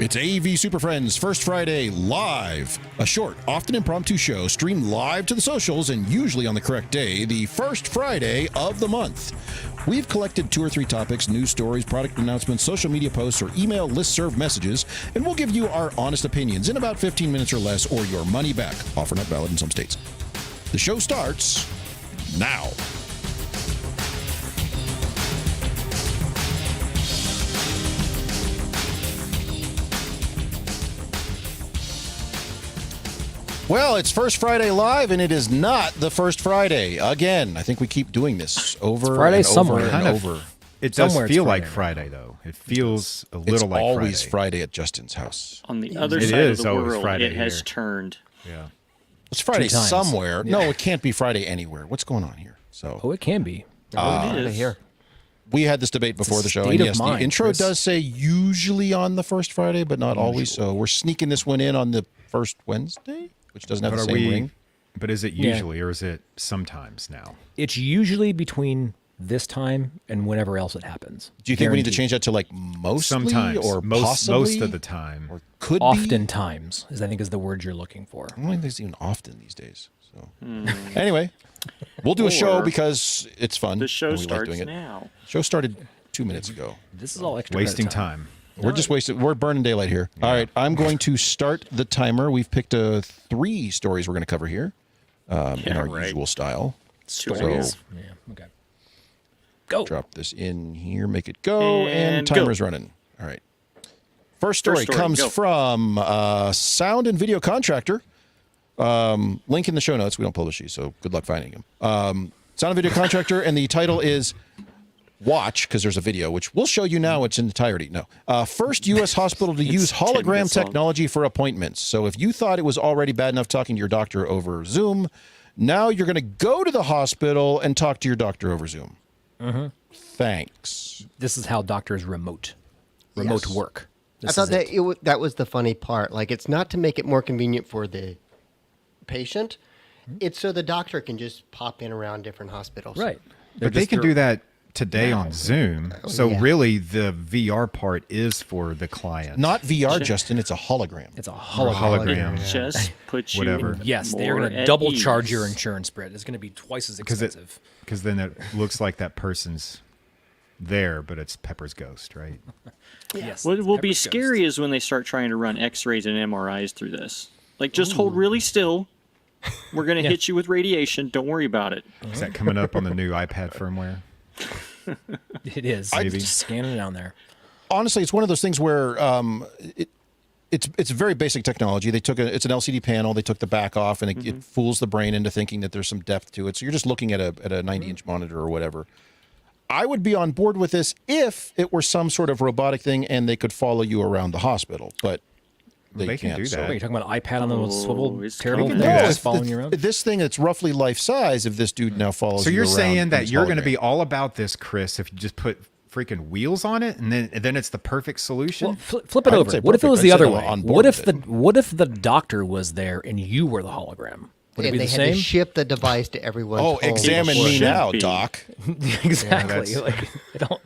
It's AV Super Friends First Friday Live, a short, often impromptu show streamed live to the socials and usually on the correct day, the first Friday of the month. We've collected 2 or 3 topics, news stories, product announcements, social media posts, or email listserv messages, and we'll give you our honest opinions in about 15 minutes or less, or your money back. Offer not valid in some states. The show starts now. Well, it's First Friday Live, and it is not the first Friday. Again, I think we keep doing this over Friday and somewhere. over and over. It does Somewhere feel it's like Friday, Friday, though. It feels a little It's like always Friday. Friday at Justin's house. On the other It side is of the always world, Friday it has here. turned. Yeah. It's Friday 2 times. somewhere. No, it can't be Friday anywhere. What's going on here? So Oh, it can be. It is. Here. we had this debate before the show, state and of yes, mind, the intro Chris. does say usually on the first Friday, but not always. So we're sneaking this one in on the first Wednesday, which doesn't have But the same ring. But is it usually, or is it sometimes now? It's usually between this time and whenever else it happens. Do you think we need to Guaranteed. change that to like mostly Sometimes. or most possibly? of the time. Or could be? Oftentimes, I think is the word you're looking for. I don't think there's even often these days. So anyway, we'll do a show Or because it's fun. The show and we like starts doing it. now. Show started 2 minutes ago. This is all extra Wasting credit time. We're just wasting. We're burning daylight here. All right, I'm going to start the timer. We've picked 3 stories we're going to cover here in our right. usual style. Stories. Yeah. Okay. Go. Drop this in here, make it go, and And go. timer's running. All right. First story story, comes go. from sound and video contractor. Link in the show notes. We don't publish these, so good luck finding him. Sound and video contractor, and the title is Watch, because there's a video, which we'll show you now. It's in entirety. No. First U.S. hospital to use 10 hologram minutes long. technology for appointments. So if you thought it was already bad enough talking to your doctor over Zoom, now you're going to go to the hospital and talk to your doctor over Zoom. Thanks. This is how doctors remote work. I This thought is that it. that was the funny part. Like, it's not to make it more convenient for the patient. It's so the doctor can just pop in around different hospitals. Right. But they can do that today on Zoom. So yeah. really, the VR part is for the client. Not VR, Justin. It's a hologram. It's a hologram. hologram. Yeah. Just put you Whatever. Yes, they're more going to at double ease. charge your insurance spread. It's going to be twice as Because expensive. then it looks like that person's there, but it's Pepper's ghost, right? Yes. What will be Pepper's scary Ghost. is when they start trying to run X-rays and MRIs through this. Like, just hold really still. We're going to hit you with radiation. Don't worry about it. Is that coming up on the new iPad firmware? It is. Maybe. Just scan it down there. Honestly, it's one of those things where it's very basic technology. They took it's an LCD panel. They took the back off, and it fools the brain into thinking that there's some depth to it. So you're just looking at a 90-inch monitor or whatever. I would be on board with this if it were some sort of robotic thing and they could follow you around the hospital, but They can can't. do So- that. Wait, you're talking about an iPad on the little swivel, it's terrible coming. thing No, that's if following you around? This thing that's roughly life size, if this dude now follows So you you're around saying in that his you're going to hologram. be all about this, Chris, if you just put freaking wheels on it, and then it's the perfect solution? Well, flip it I would over. say What if it perfect. was I'd the say other I'm way? on board What if with what if the doctor was there and you were the hologram? Would it And be they the had same? to ship the device to everyone's Oh, home examine before- me should now, be. Doc. Exactly. Yeah, like, I don't.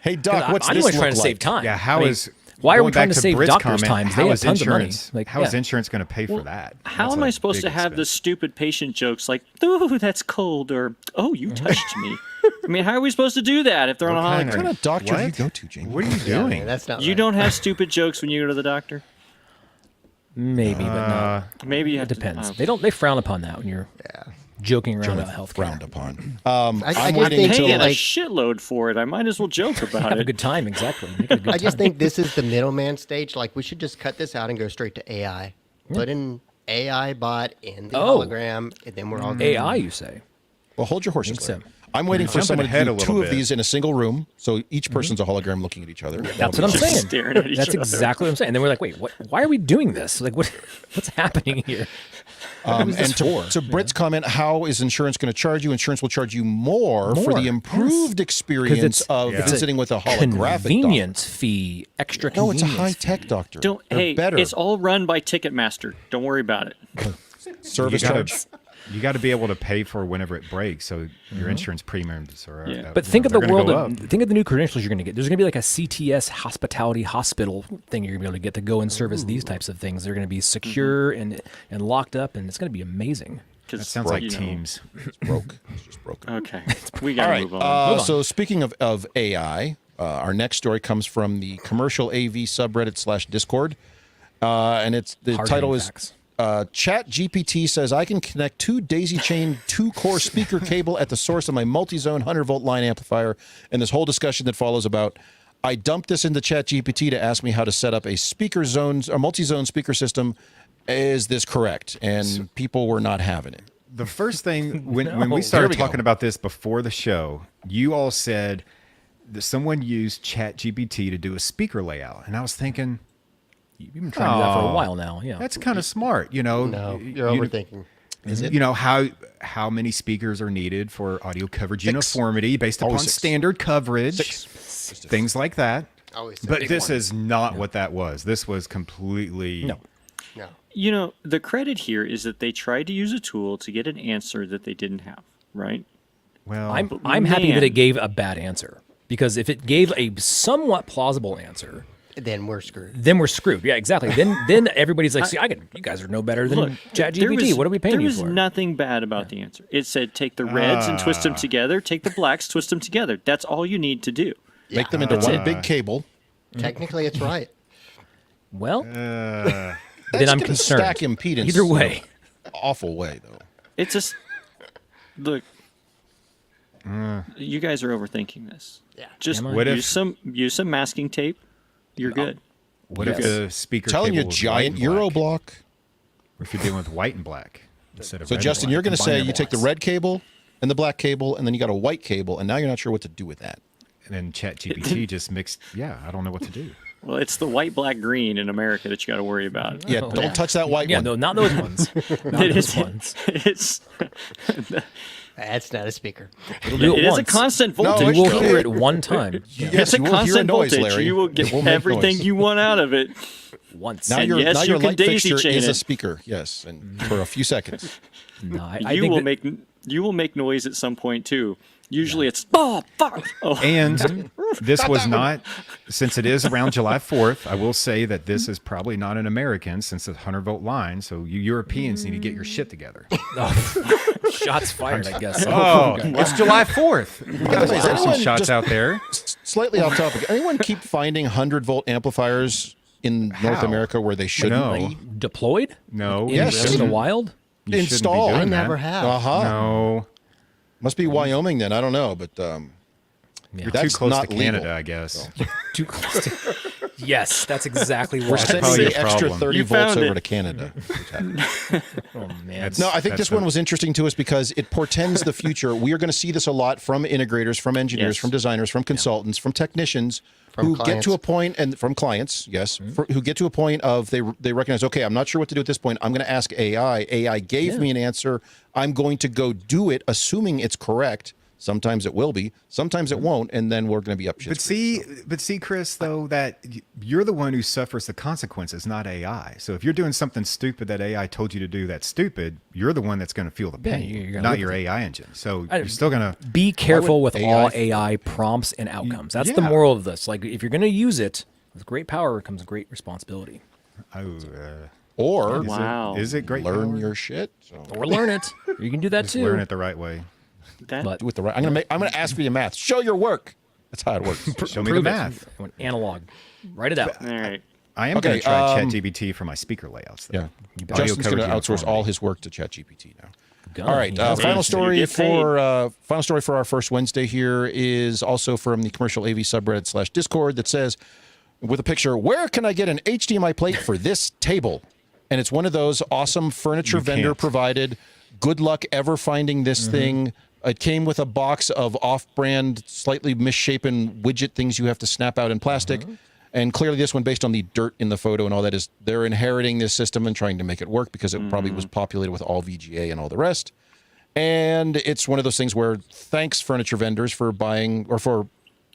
Hey, Doc, what's I'm this only look trying to like? save time. Yeah, I mean, why are we going trying back to save Britt's doctors' comment, times? They how have is tons of money. insurance? Like, how is yeah. insurance going to pay for that? How That's am a I supposed big to have the expense. stupid patient jokes like, "Ooh, that's cold," or "Oh, you touched me"? I mean, how are we supposed to do that if they're on a What kind What hologram? kind of doctor do you What? go to, Jamie? What are you Yeah, doing? that's not You right. don't have stupid jokes when you go to the doctor. Maybe, but no. Maybe you have It depends. To, They don't. They frown upon that when you're joking around about healthcare. Frowned upon. I I'm just waiting think until paying a like shitload for it. I might as well joke about Have a it. good time. Exactly. Make it a good I just time. think this is the middleman stage. Like, we should just cut this out and go straight to AI. Put in AI bot in the Oh. hologram, and then we're all good. AI, you say? Well, hold your horses. Think so. Larry. I'm waiting for jumping someone ahead to a do little 2 of bit. these in a single room, so each person's a hologram looking at each other. That's what I'm saying. staring at each That's other. exactly what I'm saying. And then we're like, wait, what? Why are we doing this? Like, what's happening here? And to Britt's comment, how is insurance going to charge you? Insurance will charge you more for the improved experience of it's a visiting with a holographic convenience fee, extra doctor. No, it's a convenience. high-tech doctor. Don't. They're Hey, better. it's all run by Ticketmaster. Don't worry about it. Service You gotta- charge. You got to be able to pay for whenever it breaks, so your insurance premiums are. Yeah. But think of the they're gonna world. go up. Think of the new credentials you're going to get. There's going to be like a CTS hospitality hospital thing you're going to be able to get to go and service these types of things. They're going to be secure and locked up, and it's going to be amazing. That sounds like you know- Teams. It's broke. It's just broken. Okay, we All gotta right. move on. So speaking of AI, our next story comes from the commercial AV subreddit / Discord, and it's the Hard-hitting title is facts. Chat GPT says I can connect 2 daisy chain 2-core speaker cable at the source of my multi-zone 100-volt line amplifier, and this whole discussion that follows about. I dumped this into Chat GPT to ask me how to set up a speaker zones or multi-zone speaker system. Is this correct? And people were not having it. The first thing when we Here started we go. talking about this before the show, you all said that someone used ChatGPT to do a speaker layout, and I was thinking You've been trying to do that for a Oh, while now. Yeah. that's kind of smart, you know. No, you're overthinking. Is it? You know how many speakers are needed for audio coverage uniformity based upon Always 6. standard coverage, 6. things like that. Always But big this one. is not what that was. This was completely No. No. You know, the credit here is that they tried to use a tool to get an answer that they didn't have, right? well. I'm happy that man. it gave a bad answer, because if it gave a somewhat plausible answer, Then we're screwed. then we're screwed. Yeah, exactly. Then everybody's like, see, you guys are no better than Look, ChatGPT. What are we paying there you was for? nothing bad about the answer. It said take the reds and twist them together, take the blacks, twist them together. That's all you need to do. Make them into one big cable. Technically, it's right. Well, That's I'm gonna concerned. Stack impedance. Either way. Awful way though. It's just look. You guys are overthinking this. Yeah. Just Am I? What if- use some masking tape. You're good. What if Yes. the speaker Telling you, cable was giant white and Euro black? block. Or if you're dealing with white and black instead of So red and Justin, black. you're going to Combine say them you take the lots. red cable and the black cable, and then you got a white cable, and now you're not sure what to do with that. And then ChatGPT just mixed. Yeah, I don't know what to do. Well, it's the white, black, green in America that you got to worry about. Yeah, don't touch that white yeah, one. no, not those ones. Not It those is. ones. It's That's not a speaker. It'll do it it is a once. constant No, voltage. You will Joe. hear it one time. Yes, It's a you will hear constant noise, voltage. Larry. You will It get will make everything noise. you want out of it. Once. Now And your yes, now you your can light daisy fixture chain is a it. speaker. Yes, and for a few seconds. No, I You think will that- you will make noise at some point too. Usually it's oh fuck. Oh. And this was not, since it is around July 4th, I will say that this is probably not an American since it's a 100-volt line. So you Europeans need to get your shit together. shots fired, I guess. Oh, it's July 4th. We gotta Anyways, fire some anyone shots just- out there. Slightly off topic. Anyone keep finding 100-volt amplifiers in North How? America where they shouldn't No. be? Deployed? No. In, Yes. in the wild? You shouldn't be Installed. doing I that. never have. Uh-huh. No. Must be Wyoming then. I don't know, but You're too that's close to not Canada, legal. I guess. Too close to... Yes, that's exactly We're why. sending probably the your extra problem. 30 You volts found over it. to Canada. Oh, man. No, I think That's this one not- was interesting to us because it portends the future. We are going to see this a lot from integrators, from engineers, Yes. from designers, from consultants, from technicians From who get clients. to a point, and from clients, yes, who get to a point of they recognize, okay, I'm not sure what to do at this point. I'm going to ask AI. AI gave me an answer. I'm going to go do it, assuming it's correct. Sometimes it will be, sometimes it won't, and then we're going to be up shit. But see, Chris, though, that you're the one who suffers the consequences, not AI. So if you're doing something stupid that AI told you to do that's stupid, you're the one that's going to feel the pain, you're gonna not live your with it. AI engine. So you're still going to. Be careful with AI all AI prompts and outcomes. That's the yeah. moral of this. Like, if you're going to use it, with great power comes great responsibility. Or Wow. Is it great? learn power? your shit. So Or learn it. You can do that Just too. learn it the right way. That, But do it the right. I'm going to ask for your math. Show your work. That's how it works. Show me the prove it. math. I went analog. Write it out. all right. I am Okay, going to try ChatGPT for my speaker layouts. Though. Yeah. Audio Justin's going to coverage outsource all uniformity. his work to ChatGPT now. Go. All right. Yeah. Final So you story get paid. for our first Wednesday here is also from the commercial AV subreddit / Discord that says, with a picture, where can I get an HDMI plate for this table? And it's one of those awesome furniture You vendor can't. provided. Good luck ever finding this thing. It came with a box of off-brand, slightly misshapen widget things you have to snap out in plastic. And clearly this one, based on the dirt in the photo and all that, is they're inheriting this system and trying to make it work because it probably was populated with all VGA and all the rest. And it's one of those things where thanks furniture vendors for buying or for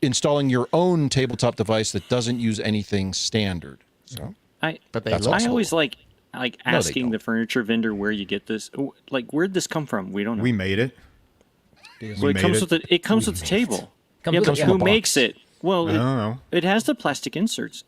installing your own tabletop device that doesn't use anything standard. So I But they That's look awesome. I always like like they asking don't. the furniture vendor where you get this? Like, where'd this come from? We don't know. We made it. Well, it comes with the table. Comes Yeah, with but a who box. makes it? Well, I don't know. it has the plastic inserts.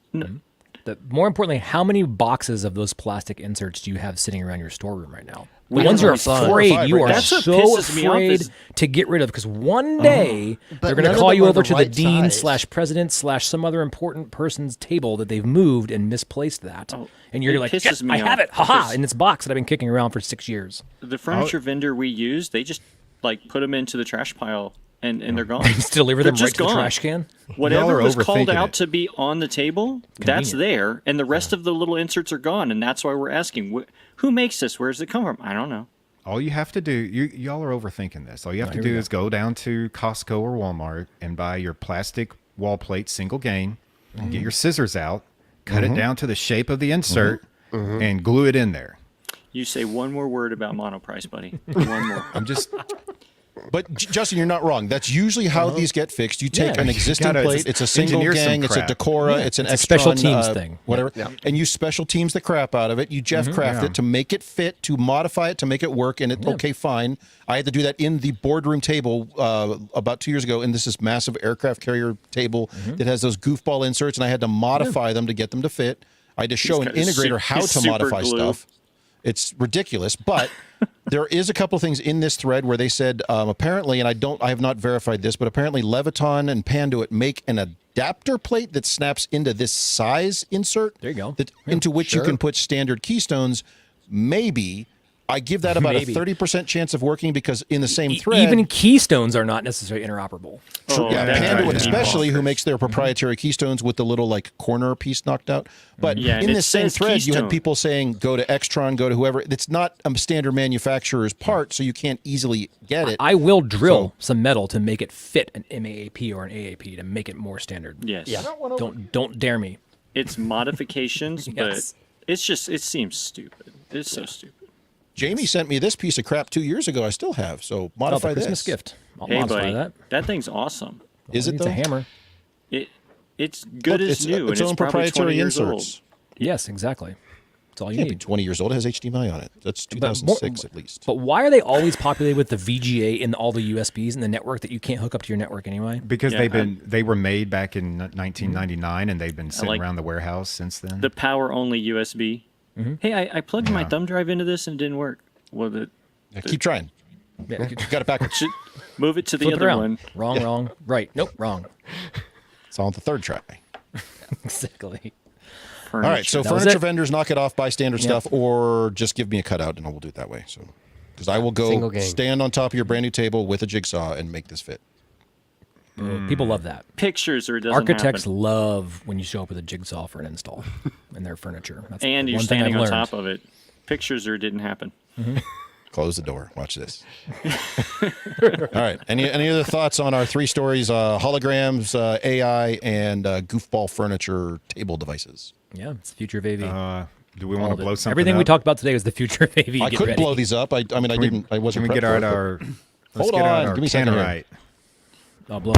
More importantly, how many boxes of those plastic inserts do you have sitting around your storeroom right now? The We ones have you're like 4 or afraid, 5 you right are now. That's what so pisses me off afraid is- to get rid of, because one day But they're going none to of call them you are over the to right the dean size. / president / some other important person's table that they've moved and misplaced that. And you're it like, pisses "Shit, me I have off it, haha, because- in this box that I've been kicking around for 6 years. The furniture vendor we use, they just like put them into the trash pile and they're gone. Just deliver They're them right just to the gone. trash can. Whatever Y'all are was called overthinking out it. to be on the table, that's Convenient. there, and the rest of the little inserts are gone, and that's why we're asking, who makes this? Where does it come from? I don't know. All you have to do, y'all are overthinking this. All you have to do is go down to Costco or Walmart and buy your plastic wall plate single gain, and get your scissors out, cut it down to the shape of the insert, and glue it in there. You say one more word about monoprice, buddy. One more. I'm just But Justin, you're not wrong. That's usually how these get fixed. You take Yeah. an You existing gotta plate. It's a single engineer some gang. It's a crap. Decora. It's an It's a extra special teams thing. whatever. And you special teams the crap out of it. You Jeff craft it to make it fit, to modify it, to make it work. And okay, fine. I had to do that in the boardroom table about 2 years ago. And this is massive aircraft carrier table that has those goofball inserts, and I had to modify them to get them to fit. I had to show an got his integrator how his to super modify glue. stuff. It's ridiculous, but there is a couple things in this thread where they said apparently, and I have not verified this, but apparently Leviton and Panduit make an adapter plate that snaps into this size insert. There you go. Into which you can put standard keystones. Maybe I give that about Maybe. a 30% chance of working because in the same thread, Even keystones are not necessarily interoperable. Oh, yeah, that Panduit drives me especially, who bonkers. makes their proprietary keystones with the little like corner piece knocked out. But Yeah, in and it this same says thread, you had keystone. people saying, go to Extron, go to whoever. It's not a standard manufacturer's part, so you can't easily get it. I will drill some metal to make it fit an MAAP or an AAP to make it more standard. Yes. Yeah. Don't dare me. It's modifications, Yes. but it seems stupid. It's so stupid. Jamie sent me this piece of crap 2 years ago. I still have. So Oh, modify the Christmas this. gift. I'll Hey, modify buddy, that. thing's awesome. Is it It's though? a hammer. It's good Look, as new, its and own it's probably 20 proprietary years inserts. Yes, exactly. That's all you Can't be need. 20 years old. It has HDMI on it. That's 2006 at least. But why are they always populated with the VGA in all the USBs in the network that you can't hook up to your network anyway? because Yeah, they were made back in 1999 and they've been sitting like around the warehouse since then. The power only USB. Hey, I plugged my thumb drive into this and it didn't work. Well, Yeah, keep trying. Yeah, You got it backwards. should move it to the flip it other around. one. Wrong. Right. Nope. Wrong. It's on the third try. Exactly. All right, so That was furniture it. vendors, knock it off, buy standard stuff, or just give me a cutout, and we'll do it that way. So, because I will Single go gang. stand on top of your brand new table with a jigsaw and make this fit. People love that. Pictures or it doesn't Architects happen. love when you show up with a jigsaw for an install in their furniture. That's And you're one thing I've standing on learned. top of it. Pictures or it didn't happen. Close the door. Watch this. All right. Any other thoughts on our 3 stories? Holograms, AI, and goofball furniture table devices. Yeah, it's the future of AV. Do we All want of to it. blow something Everything up? we talked about today was the future of AV. I Get could ready. blow these up. I mean, I didn't. I wasn't. Can we get prepped out for it, our? Let's Hold get out on, our give me a second here. Tannerite. I'll blow it.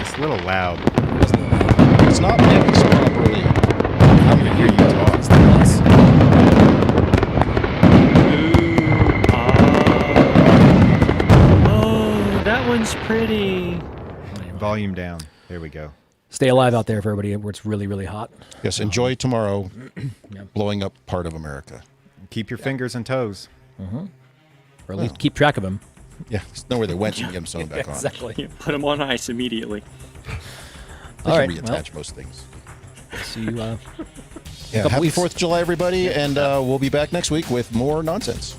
It's a little loud. but it's not mixed properly. I'm gonna hear you talk. It's the nuts. Oh, that one's pretty. Volume down. There we go. Stay alive out there for everybody where it's really, really hot. Yes. Enjoy tomorrow, blowing up part of America. Keep your fingers and toes. Or at least keep track of them. Yeah. Know where they went and get them sewn back on. Exactly. Yeah, put them on ice immediately. They All can right, reattach most things. See you. Yeah. couple Happy weeks. 4th of July, everybody, and we'll be back next week with more nonsense.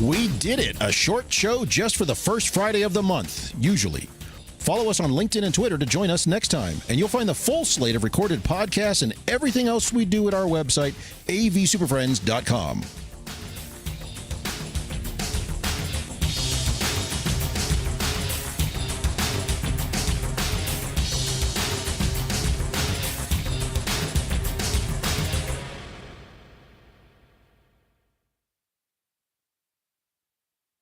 We did it! A short show just for the first Friday of the month, usually. Follow us on LinkedIn and Twitter to join us next time, and you'll find the full slate of recorded podcasts and everything else we do at our website, avsuperfriends.com.